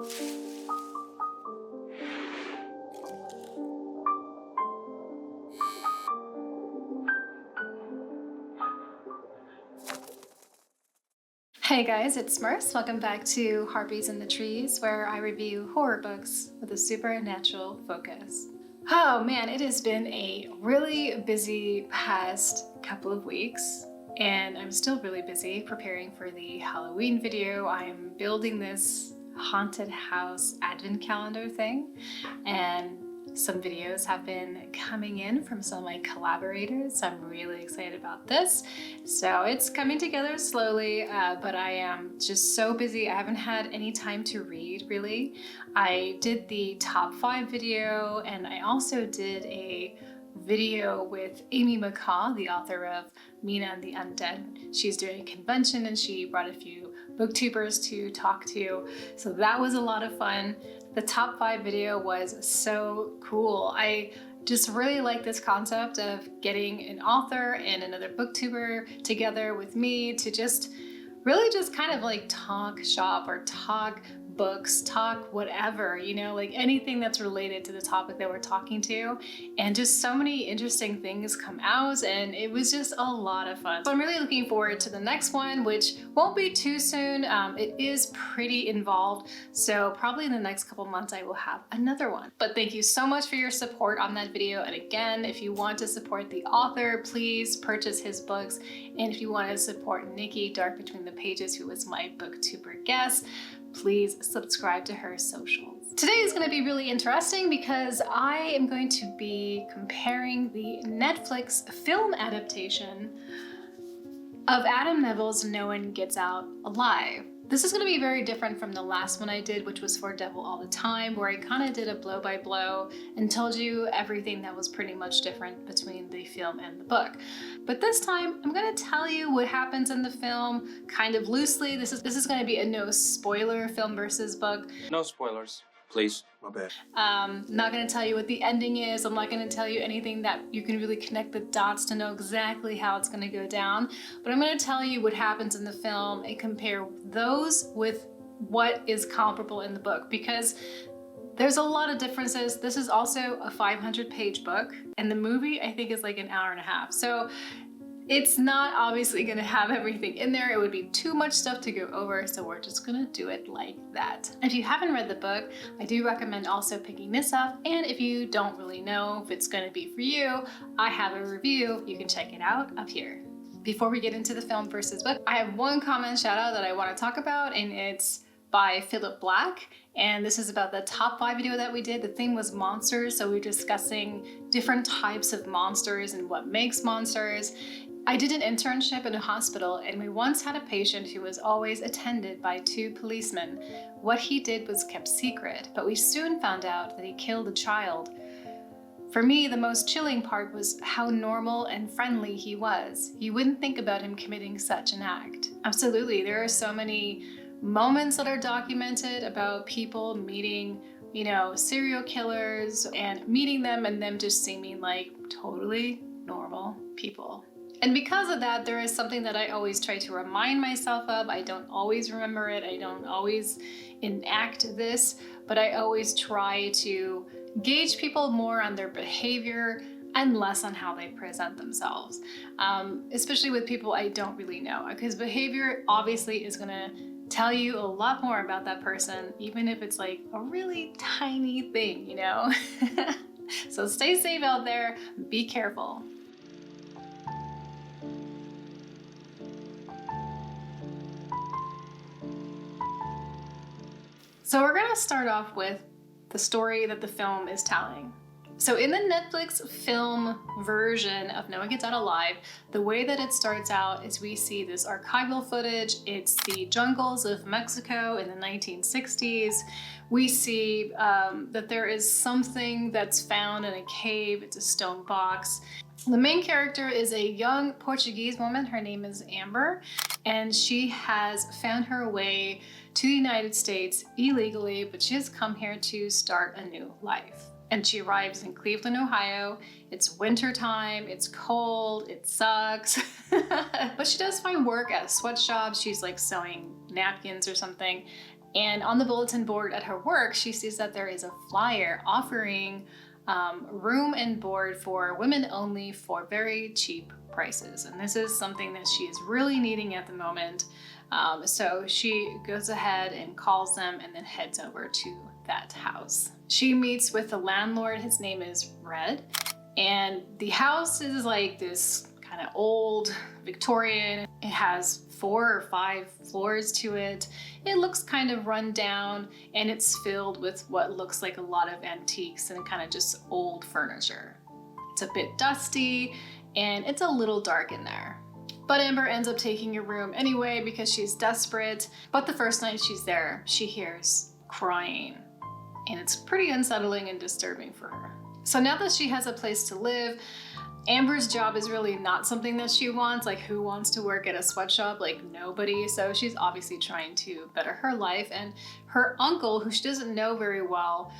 Hey guys, it's Smurfs. Welcome back to Harpies in the Trees, where I review horror books with a supernatural focus. Oh man, it has been a really busy past couple of weeks, and I'm still really busy preparing for the Halloween video. I'm building this haunted house advent calendar thing, and some videos have been coming in from some of my collaborators, so I'm really excited about this. So it's coming together slowly, but I am just so busy. I haven't had any time to read, really. I did the top 5 video, and I also did a video with Amy McCaw, the author of Mina and the Undead. She's doing a convention and she brought a few booktubers to talk to, so that was a lot of fun. The top 5 video was so cool. I just really like this concept of getting an author and another booktuber together with me to just really just kind of like talk shop or talk books, talk whatever, you know, like anything that's related to the topic that we're talking to. And just so many interesting things come out, and it was just a lot of fun. So I'm really looking forward to the next one, which won't be too soon. It is pretty involved, so probably in the next couple months I will have another one. But thank you so much for your support on that video. And again, if you want to support the author, please purchase his books. And if you want to support Nichi, Dark Between the Pages, who was my booktuber guest, please subscribe to her socials. Today is going to be really interesting because I am going to be comparing the Netflix film adaptation of Adam Neville's No One Gets Out Alive. This is going to be very different from the last one I did, which was for Devil All the Time, where I kind of did a blow by blow and told you everything that was pretty much different between the film and the book. But this time, I'm going to tell you what happens in the film kind of loosely. This is going to be a no spoiler film versus book. No spoilers, please. My bad. Not going to tell you what the ending is. I'm not going to tell you anything that you can really connect the dots to know exactly how it's going to go down. But I'm going to tell you what happens in the film and compare those with what is comparable in the book, because there's a lot of differences. This is also a 500-page book, and the movie I think is like an hour and a half. So it's not obviously going to have everything in there. It would be too much stuff to go over, so we're just going to do it like that. If you haven't read the book, I do recommend also picking this up. And if you don't really know if it's going to be for you, I have a review. You can check it out up here. Before we get into the film versus book, I have one comment shout out that I want to talk about, and it's by Philip Black. And this is about the top 5 video that we did. The theme was monsters, so we were discussing different types of monsters and what makes monsters. I did an internship in a hospital, and we once had a patient who was always attended by 2 policemen. What he did was kept secret, but we soon found out that he killed a child. For me, the most chilling part was how normal and friendly he was. You wouldn't think about him committing such an act. Absolutely, there are so many moments that are documented about people meeting, you know, serial killers and meeting them and them just seeming like totally normal people. And because of that, there is something that I always try to remind myself of. I don't always remember it. I don't always enact this, but I always try to gauge people more on their behavior and less on how they present themselves, especially with people I don't really know, because behavior obviously is gonna tell you a lot more about that person, even if it's like a really tiny thing, you know? So stay safe out there, be careful. So we're gonna start off with the story that the film is telling. So in the Netflix film version of No One Gets Out Alive, the way that it starts out is we see this archival footage. It's the jungles of Mexico in the 1960s. We see that there is something that's found in a cave. It's a stone box. The main character is a young Portuguese woman. Her name is Amber, and she has found her way to the United States illegally, but she has come here to start a new life. And she arrives in Cleveland, Ohio. It's winter time, it's cold, it sucks. But she does find work at a sweatshop. She's like sewing napkins or something. And on the bulletin board at her work, she sees that there is a flyer offering room and board for women only for very cheap prices. And this is something that she is really needing at the moment. So she goes ahead and calls them and then heads over to that house. She meets with the landlord. His name is Red. And the house is like this kind of old Victorian. It has 4 or 5 floors to it. It looks kind of run down, and it's filled with what looks like a lot of antiques and kind of just old furniture. It's a bit dusty, and it's a little dark in there. But Amber ends up taking a room anyway because she's desperate. But the first night she's there, she hears crying, and it's pretty unsettling and disturbing for her. So now that she has a place to live, Amber's job is really not something that she wants. Like, who wants to work at a sweatshop? Like, nobody. So she's obviously trying to better her life. And her uncle, who she doesn't know very well,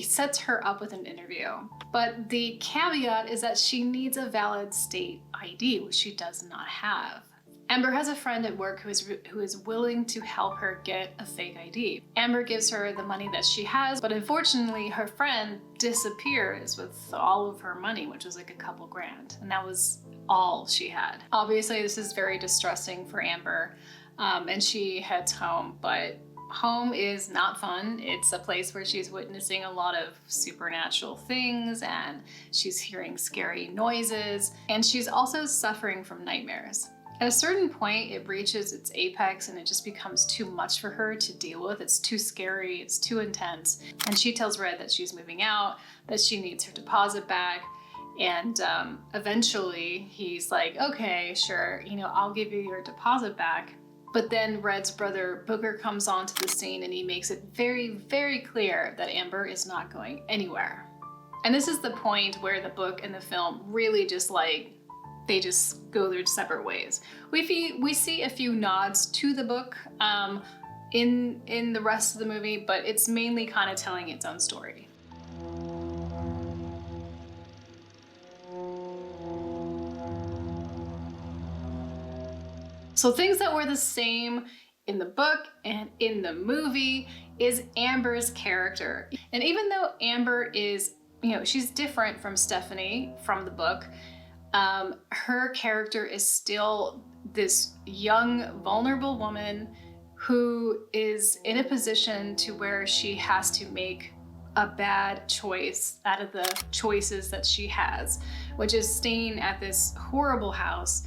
sets her up with an interview. But the caveat is that she needs a valid state ID, which she does not have. Amber has a friend at work who is willing to help her get a fake ID. Amber gives her the money that she has, but unfortunately her friend disappears with all of her money, which was like a couple grand, and that was all she had. Obviously this is very distressing for Amber, and she heads home, but home is not fun. It's a place where she's witnessing a lot of supernatural things, and she's hearing scary noises, and she's also suffering from nightmares. At a certain point, it reaches its apex and it just becomes too much for her to deal with. It's too scary, it's too intense. And she tells Red that she's moving out, that she needs her deposit back. And eventually he's like, okay, sure, I'll give you your deposit back. But then Red's brother Booker comes onto the scene and he makes it very, very clear that Amber is not going anywhere. And this is the point where the book and the film really just they just go their separate ways. We see a few nods to the book in the rest of the movie, but it's mainly kind of telling its own story. So things that were the same in the book and in the movie is Amber's character. And even though Amber is, she's different from Stephanie from the book, her character is still this young, vulnerable woman who is in a position to where she has to make a bad choice out of the choices that she has, which is staying at this horrible house.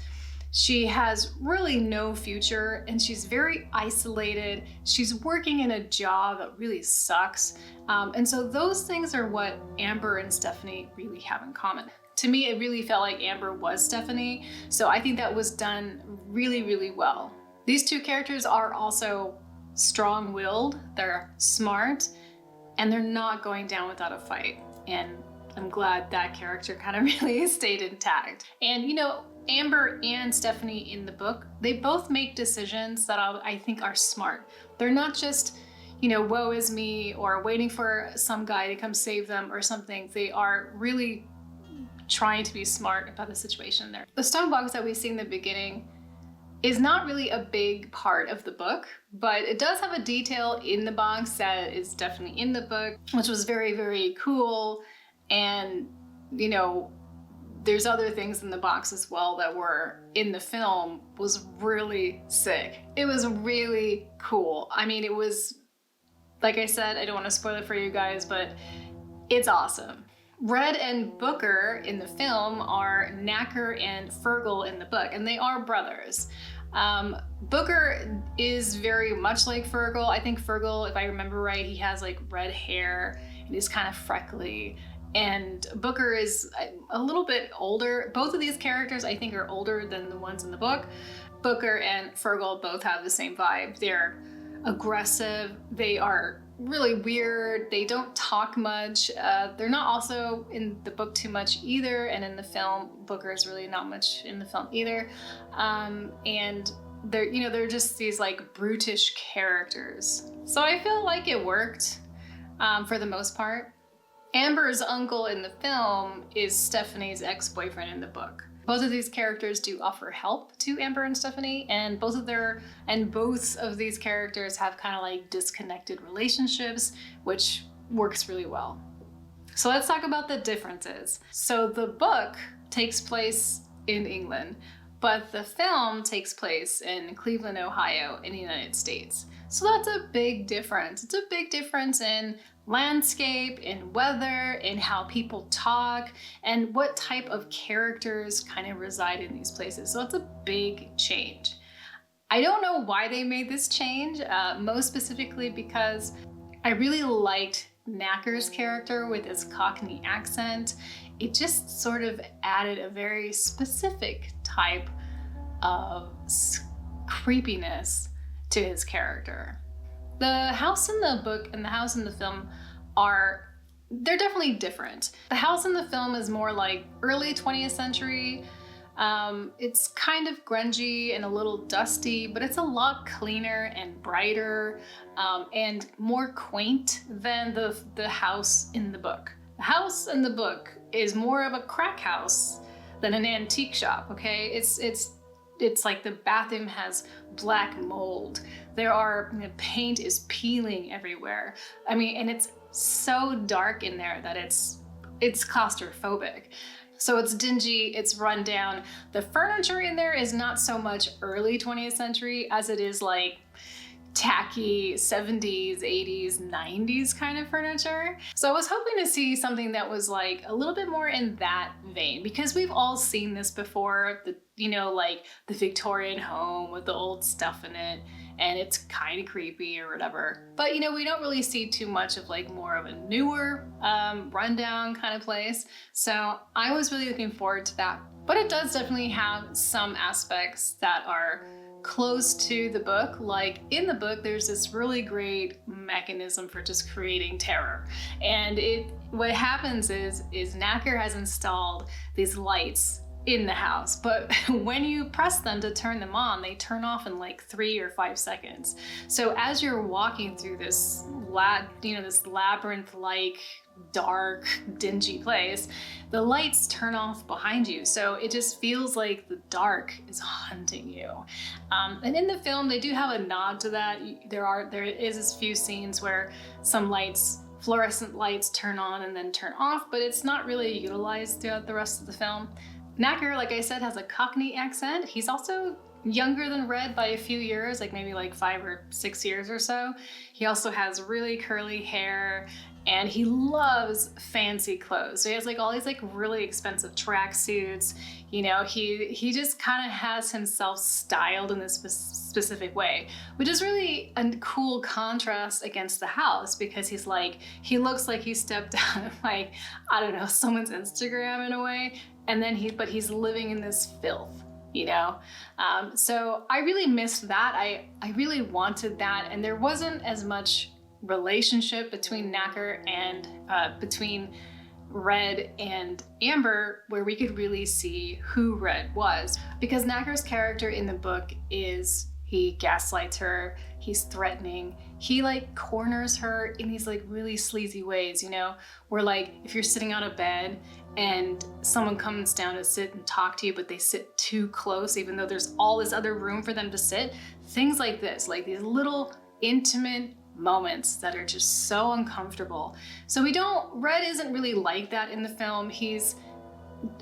She has really no future and she's very isolated. She's working in a job that really sucks. And so those things are what Amber and Stephanie really have in common. To me, it really felt like Amber was Stephanie, so I think that was done really, really well. These two characters are also strong-willed, they're smart, and they're not going down without a fight. And I'm glad that character kind of really stayed intact. And Amber and Stephanie in the book, they both make decisions that I think are smart. They're not just, woe is me or waiting for some guy to come save them or something. They are really trying to be smart about the situation there. The stone box that we see in the beginning is not really a big part of the book, but it does have a detail in the box that is definitely in the book, which was very, very cool. And, there's other things in the box as well that were in the film was really sick. It was really cool. I mean, it was, like I said, I don't want to spoil it for you guys, but it's awesome. Red and Booker in the film are Knacker and Fergal in the book, and they are brothers. Booker is very much like Fergal. I think Fergal, if I remember right, he has like red hair and he's kind of freckly. And Booker is a little bit older. Both of these characters I think are older than the ones in the book. Booker and Fergal both have the same vibe. They're aggressive. They are really weird. They don't talk much. They're not also in the book too much either. And in the film, Booker is really not much in the film either. And they're just these like brutish characters. So I feel like it worked for the most part. Amber's uncle in the film is Stephanie's ex-boyfriend in the book. Both of these characters do offer help to Amber and Stephanie, and both of these characters have kind of like disconnected relationships, which works really well. So let's talk about the differences. So the book takes place in England, but the film takes place in Cleveland, Ohio, in the United States. So that's a big difference. It's a big difference in landscape, in weather, in how people talk, and what type of characters kind of reside in these places. So it's a big change. I don't know why they made this change, most specifically because I really liked Knacker's character with his Cockney accent. It just sort of added a very specific type of creepiness to his character. The house in the book and the house in the film they're definitely different. The house in the film is more like early 20th century. It's kind of grungy and a little dusty, but it's a lot cleaner and brighter and more quaint than the house in the book. The house in the book is more of a crack house than an antique shop, okay? It's like the bathroom has black mold. Paint is peeling everywhere. I mean, and it's so dark in there that it's claustrophobic. So it's dingy, it's run down. The furniture in there is not so much early 20th century as it is like tacky 70s, 80s, 90s kind of furniture. So I was hoping to see something that was like a little bit more in that vein, because we've all seen this before, like the Victorian home with the old stuff in it, and it's kind of creepy or whatever. But we don't really see too much of like more of a newer rundown kind of place. So I was really looking forward to that. But it does definitely have some aspects that are close to the book. Like in the book, there's this really great mechanism for just creating terror. And what happens is Knacker has installed these lights in the house, but when you press them to turn them on, they turn off in like 3 or 5 seconds. So as you're walking through this labyrinth-like, dark, dingy place, the lights turn off behind you. So it just feels like the dark is hunting you. And in the film, they do have a nod to that. There is a few scenes where some fluorescent lights turn on and then turn off, but it's not really utilized throughout the rest of the film. Knacker, like I said, has a Cockney accent. He's also younger than Red by a few years, like maybe like 5 or 6 years or so. He also has really curly hair, and he loves fancy clothes. So he has like all these like really expensive tracksuits. He just kind of has himself styled in this specific way, which is really a cool contrast against the house, because he looks like he stepped out of like, I don't know, someone's Instagram in a way. And then but he's living in this filth, So I really missed that. I really wanted that. And there wasn't as much relationship between Knacker and between Red and Amber, where we could really see who Red was. Because Knacker's character in the book he gaslights her, he's threatening, he like corners her in these like really sleazy ways, where like if you're sitting on a bed and someone comes down to sit and talk to you, but they sit too close, even though there's all this other room for them to sit, things like this, like these little intimate moments that are just so uncomfortable. So Red isn't really like that in the film. He's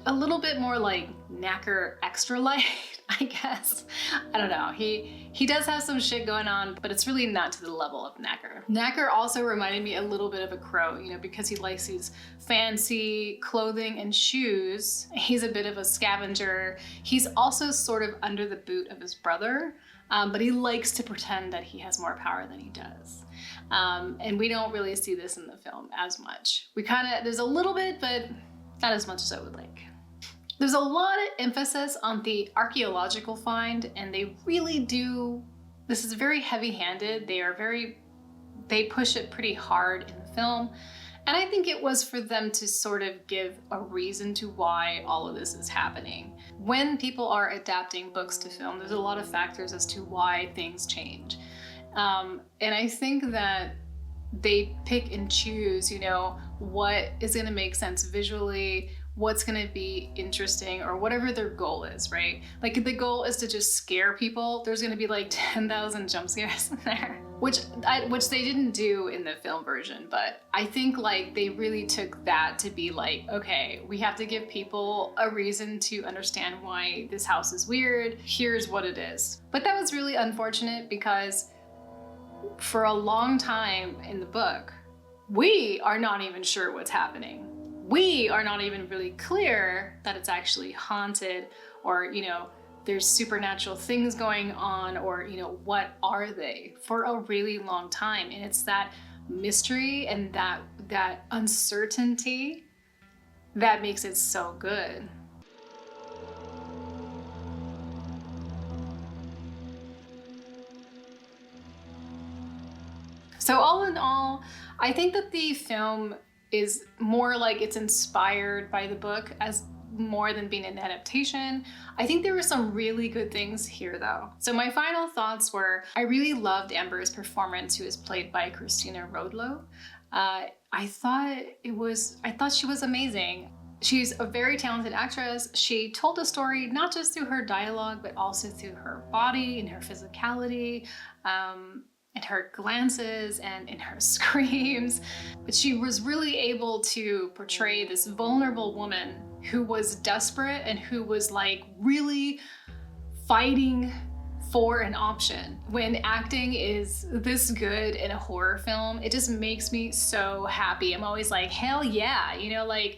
a little bit more like Knacker extra light, I guess. I don't know. He does have some shit going on, but it's really not to the level of Knacker. Knacker also reminded me a little bit of a Crow, because he likes these fancy clothing and shoes. He's a bit of a scavenger. He's also sort of under the boot of his brother, but he likes to pretend that he has more power than he does. And we don't really see this in the film as much. There's a little bit, but not as much as I would like. There's a lot of emphasis on the archaeological find, and they really do. This is very heavy-handed. They push it pretty hard in the film. And I think it was for them to sort of give a reason to why all of this is happening. When people are adapting books to film, there's a lot of factors as to why things change. And I think that they pick and choose, what is going to make sense visually, what's gonna be interesting or whatever their goal is, right? Like if the goal is to just scare people, there's gonna be like 10,000 jump scares in there, which they didn't do in the film version. But I think like they really took that to be like, okay, we have to give people a reason to understand why this house is weird. Here's what it is. But that was really unfortunate because for a long time in the book, we are not even sure what's happening. We are not even really clear that it's actually haunted or, you know, there's supernatural things going on or, you know, what are they for a really long time. And it's that mystery and that uncertainty that makes it so good. So all in all, I think that the film is more like it's inspired by the book as more than being an adaptation. I think there were some really good things here though. So my final thoughts were, I really loved Amber's performance, who is played by Christina Rodlo. I thought she was amazing. She's a very talented actress. She told the story not just through her dialogue, but also through her body and her physicality, and her glances and in her screams. But she was really able to portray this vulnerable woman who was desperate and who was like really fighting for an option. When acting is this good in a horror film, it just makes me so happy. I'm always like, hell yeah, you know, like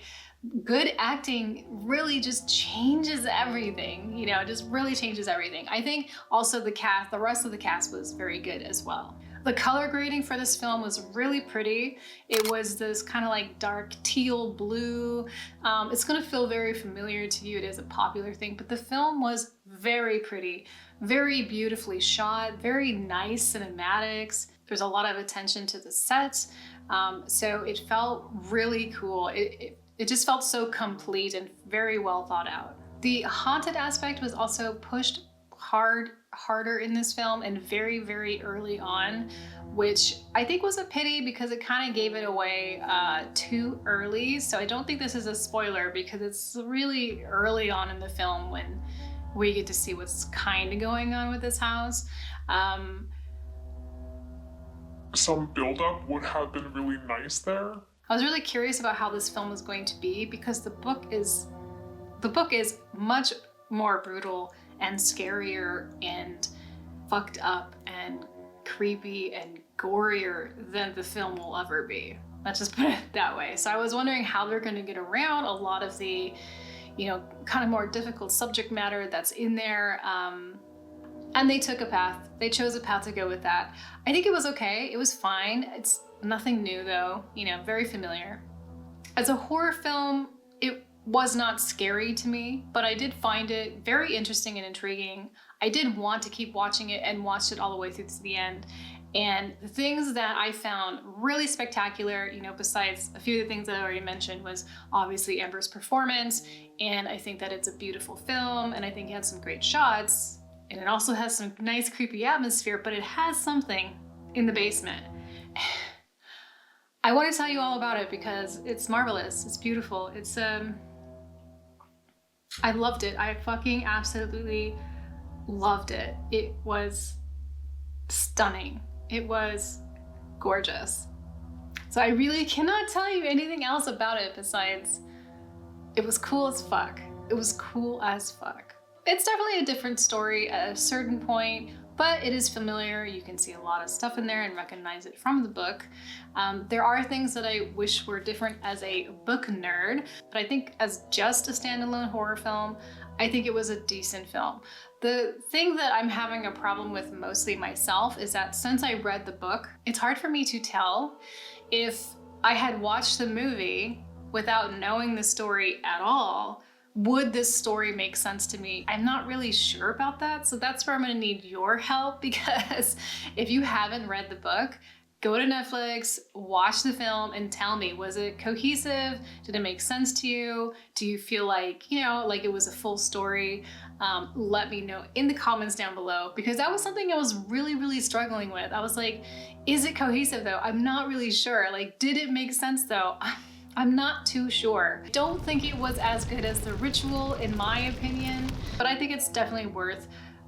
good acting really just changes everything, you know, just really changes everything. I think also the rest of the cast was very good as well. The color grading for this film was really pretty. It was this kind of like dark teal blue. It's gonna feel very familiar to you. It is a popular thing, but the film was very pretty, very beautifully shot, very nice cinematics. There's a lot of attention to the sets. So it felt really cool. It just felt so complete and very well thought out. The haunted aspect was also pushed harder in this film and very, very early on, which I think was a pity because it kind of gave it away too early. So I don't think this is a spoiler because it's really early on in the film when we get to see what's kind of going on with this house. Some build-up would have been really nice there. I was really curious about how this film was going to be because the book is much more brutal and scarier and fucked up and creepy and gorier than the film will ever be. Let's just put it that way. So I was wondering how they're going to get around a lot of the, you know, kind of more difficult subject matter that's in there. And they took a path. They chose a path to go with that. I think it was okay. It was fine. It's nothing new though, you know, very familiar. As a horror film, it was not scary to me, but I did find it very interesting and intriguing. I did want to keep watching it and watched it all the way through to the end. And the things that I found really spectacular, you know, besides a few of the things that I already mentioned, was obviously Amber's performance. And I think that it's a beautiful film, and I think it had some great shots. And it also has some nice creepy atmosphere, but it has something in the basement. I want to tell you all about it because it's marvelous. It's beautiful. It's I loved it. I fucking absolutely loved it. It was stunning. It was gorgeous. So I really cannot tell you anything else about it besides it was cool as fuck. It was cool as fuck. It's definitely a different story at a certain point, but it is familiar. You can see a lot of stuff in there and recognize it from the book. There are things that I wish were different as a book nerd, but I think as just a standalone horror film, I think it was a decent film. The thing that I'm having a problem with mostly myself is that since I read the book, it's hard for me to tell if I had watched the movie without knowing the story at all. Would this story make sense to me? I'm not really sure about that, so that's where I'm gonna need your help, because if you haven't read the book, go to Netflix, watch the film, and tell me, was it cohesive? Did it make sense to you? Do you feel like, you know, like it was a full story? Let me know in the comments down below, because that was something I was really, really struggling with. I was like, is it cohesive though? I'm not really sure. Like, did it make sense though? I'm not too sure. Don't think it was as good as The Ritual in my opinion, but I think it's definitely worth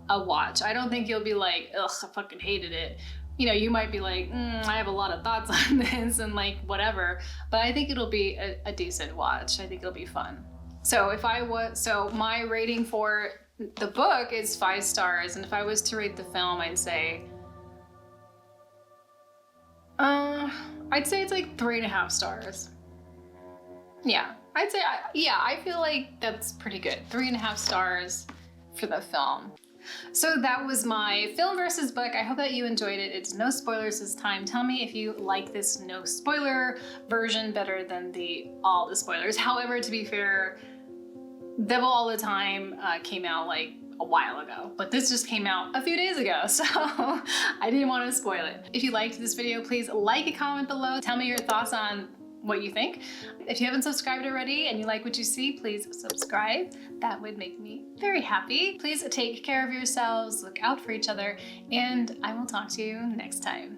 a watch. I don't think you'll be like, ugh, I fucking hated it. You know, you might be like, I have a lot of thoughts on this and like whatever, but I think it'll be a decent watch. I think it'll be fun. So my rating for the book is 5 stars, and if I was to rate the film, I'd say it's like 3.5 stars. Yeah, I'd say, I feel like that's pretty good. 3.5 stars for the film. So that was my film versus book. I hope that you enjoyed it. It's no spoilers this time. Tell me if you like this no spoiler version better than all the spoilers. However, to be fair, Devil All the Time came out like a while ago, but this just came out a few days ago, so I didn't want to spoil it. If you liked this video, please like and comment below. Tell me your thoughts on what you think. If you haven't subscribed already and you like what you see, please subscribe. That would make me very happy. Please take care of yourselves, look out for each other, and I will talk to you next time.